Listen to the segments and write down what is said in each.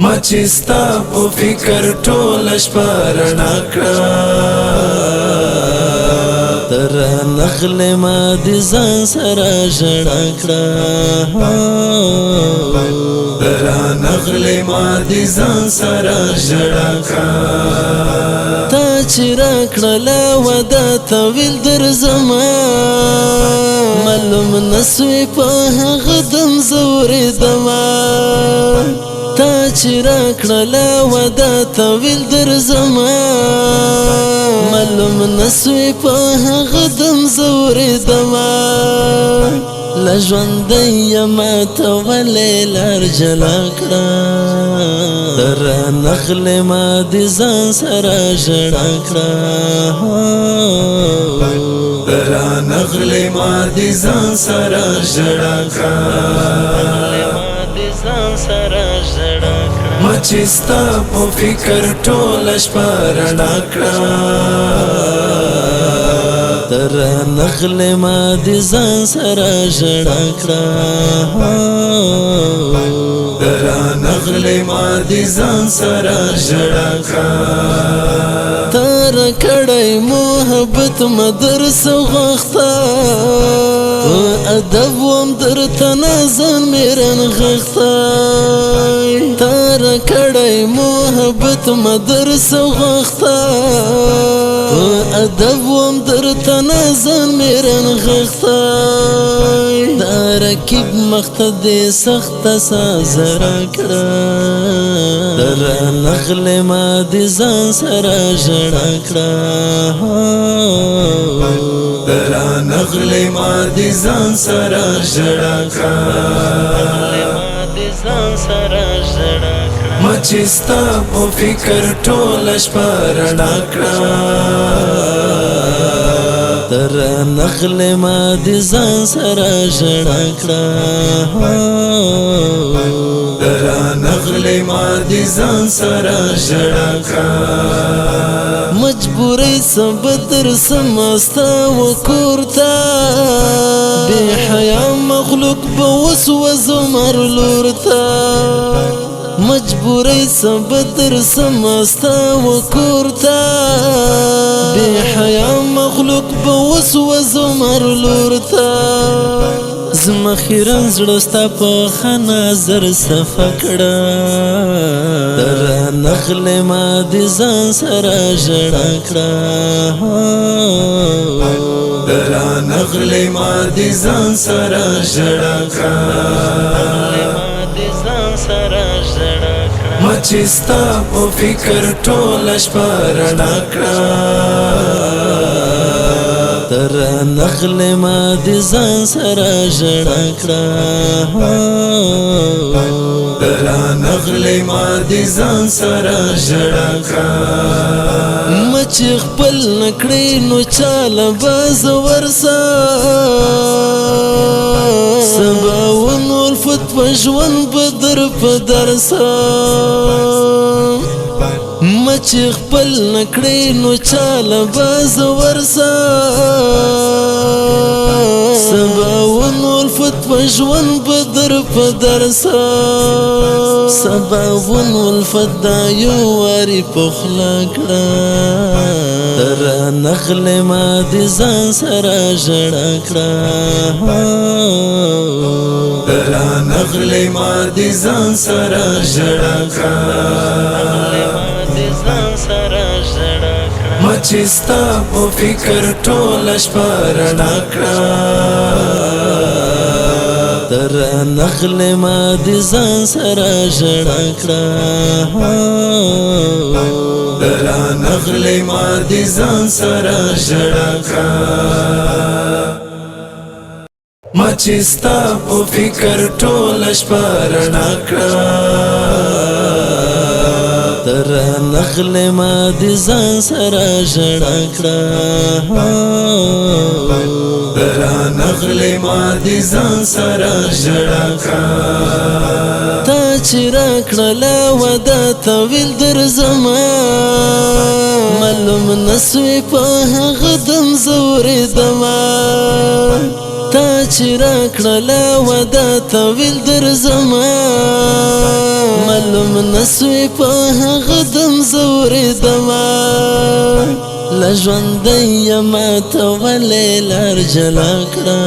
ما چې ستا په فکر ټوله شپه رڼا کړه تر نغلې ما دې ځان سره ژړا کړه تر نغلې ما دې ځان سره ژړا کړه تا چې راکړله وعده طویل درځمه معلوم نسوې په هغه دم زه اورېدمه تا چې راکړله وعده طویل درځمه معلوم نسوې په هغه دم زه اورېدمه له ژوندی یمه ته ولې لار جلا کړه تر نغلې ما دې ځان سره ژړا کړه تر نغلې ما دې ځان سره ژړا کړه ما چې ستا په فکر ټوله شپه رڼا کړه تر نغلې ما دې ځان سره ژړا کړه تر نغلې ما دې ځان سره ژړا کړه تر کړی محبت مدر سوغخته په ادب وم درته نازن میرن غخته تر کړی محبت مدر سوغخته په ادب وم درته نازن میرن غخته دا رکیب مخته دې سخته سازره کړه تر نغلې ما دې ځان سره ژړا کړه تر نغلې ما دې ځان سره ژړا کړه ما چې ستا په فکر ټوله شپه رڼا کړه تر نغلې ما دې ځان سره ژړا کړه تر نغلې ما دې ځان سره ژړا کړه مجبورۍ سبدر سمستا وکور ته بې حیا مخلوق به وسوځو مر لور ته مجبورۍ سبدر سمستا وکور ته بې حیا مخلوق به وسوځو مر لور ته زما خیرن زړه ستا په ښه نظر صفا کړه تر نغلې ما دې ځان سره ژړا کړه تر نغلې ما دې ځان سره ژړا کړه ما چې ستا په فکر ټوله شپه رڼا کړه تر نغلې ما دې ځان سره ژړا کړه تر نغلې ما دې ځان سره ژړا کړه ما چې خپل نکړې نو چاله به زه ورسم سباون الفت په ژوند به در په درسم ما چې خپل نکړې نو چاله به زه ورسم سباون الفت په ژوند به در په درسم سباون الفت دا یو وارې په خوله کړه تر نغلې ما دې ځان سره ژړا کړه تر نغلې ما دې ځان سره ژړا کړه ما چې ستا په فکر ټوله شپه رڼا کړه تر نغلې ما دې ځان سره ژړا کړه تر نغلې ما دې ځان سره ژړا کړه ما چې ستا په فکر ټوله شپه رڼا کړه تر نغلې ما دې ځان سره ژړا کړه تر نغلې ما دې ځان سره ژړا کړه تا چې راکړله وعده طویل درځمه معلوم نسوې په هغه دم زه اورېدمه تا چې راکړله وعده طویل درځمه معلوم نسوی په هغه دم زه اورېدمه له ژوندی یمه ته ولې لار جلا کړه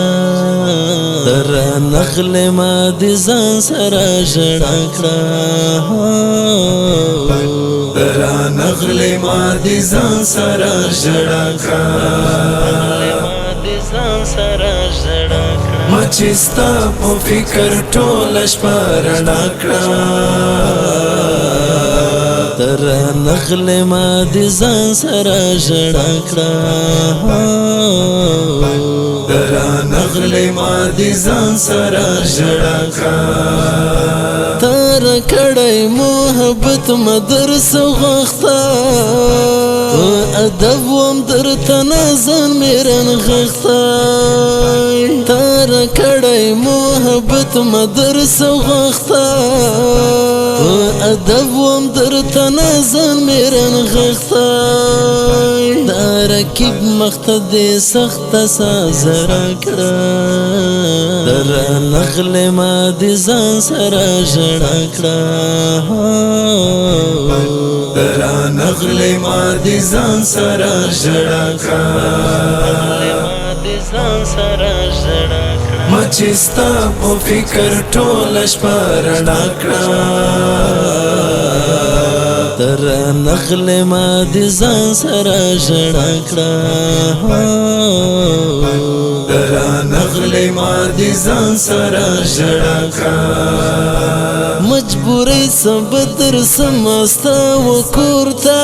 ته رانغلې ما دې ځان سره ژړا کړه ته رانغلې ما دې ځان سره ژړا کړه ما چې ستا په فکر ټوله شپه رڼا کړه ته رانغلې ما دې ځان سره ژړا کړه ته رانغلې ما دې ځان سره ژړا کړه تا راکړی محبت ما درس غوښته په ادب وم درته نازن مې رانغښته تا راکړی محبت ما درس غوښته په ادب وم درته نازن مې رانغښته دا رقیب مخته دې سخته سازه راکړه ته رانغلې ما دې ځان سره ژړا کړه ته رانغلې ما دې ځان سره ژړا کړه ما چې ستا په فکر ټوله شپه رڼا کړه ته رانغلې ما دې ځان سره ژړا کړه ته رانغلې ما دې ځان سره ژړا کړه مجبورۍ سبا درسم ستا و کور ته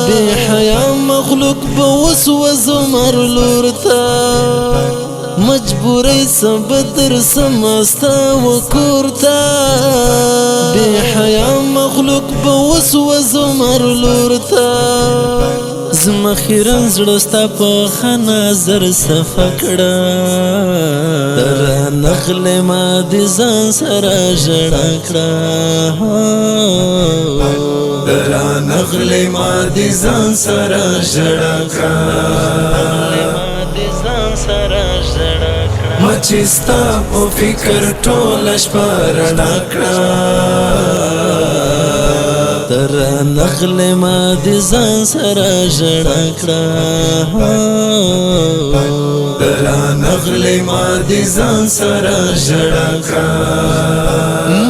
بې حیا مخلوق به وسوځم هر لور ته مجبورۍ سبا درسم ستا و کور ته بې حیا مخلوق به وسوځم هر لور ته زما خیرن زړه ستا په ښه نظر صفا کړه ته رانغلې ما دې ځان سره ژړا کړه ته رانغلې ما دې ځان سره ژړا کړه ما چې ستا په فکر ټوله شپه رڼا کړه ته رانغلې ما دې ځان سره ژړا کړه ته رانغلې ما دې ځان سره ژړا کړه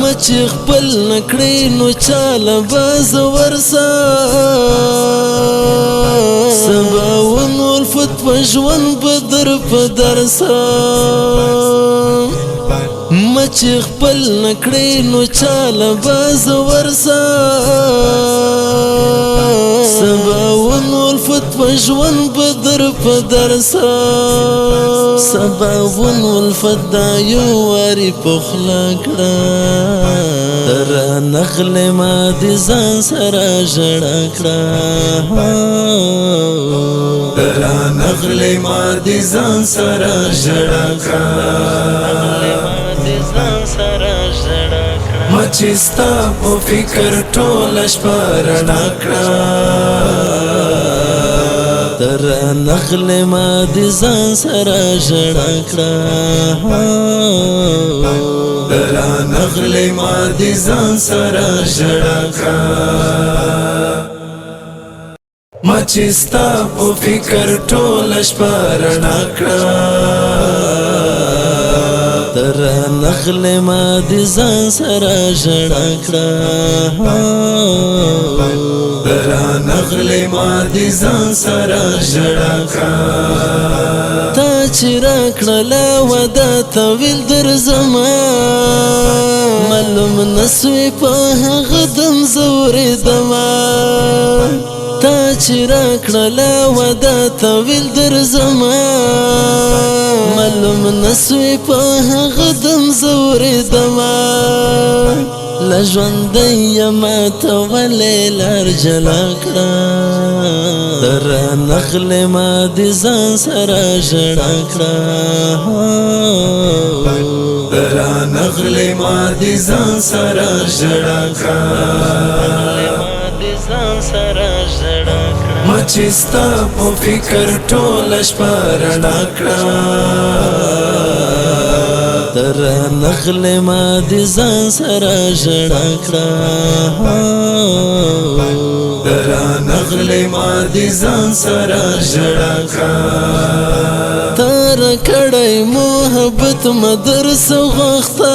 ما چې خپل نکړې نو چاله به زه ورسه سبا ونولفت په ژوند به در په درسه ما چې خپل نکړې نو چاله به زه ورسه سبا ونولفت په ژوند به در په درسه سبا ونولفت دا یو وارې په خوله کړه ته رانغلې ما دې ځان سره ژړا کړه ته رانغلې ما دې ځان سره ژړا کړه ما چې ستا په فکر ټوله شپه رڼا کړه ته رانغلې ما دې ځان سره ژړا کړه ته رانغلې ما دې ځان سره ژړا کړه ما چې ستا په فکر ټوله شپه رڼا کړه ته رانغلې ما دې ځان سره ژړا کړه ته رانغلې ما دې ځان سره ژړا کړه تا چې راکړله وعده طویل درځمه معلوم نسوی په هغه دم زه اورېدمه تا چې راکړله وعده طویل درځمه معلوم نسوی په هغه دم زه اورېدمه له ژوندی یمه ته ولې لار جلا کړه ته رانغلې ما دې ځان سره ژړا کړه ته رانغلې ما دې ځان سره ژړا کړه ما چې ستا په فکر ټوله شپه رڼا کړه تر نغلې ما د ځان سره ژړا کړه تر نغلې ما د ځان سره ژړا کړه تر کړی محبت مدرسه غوښته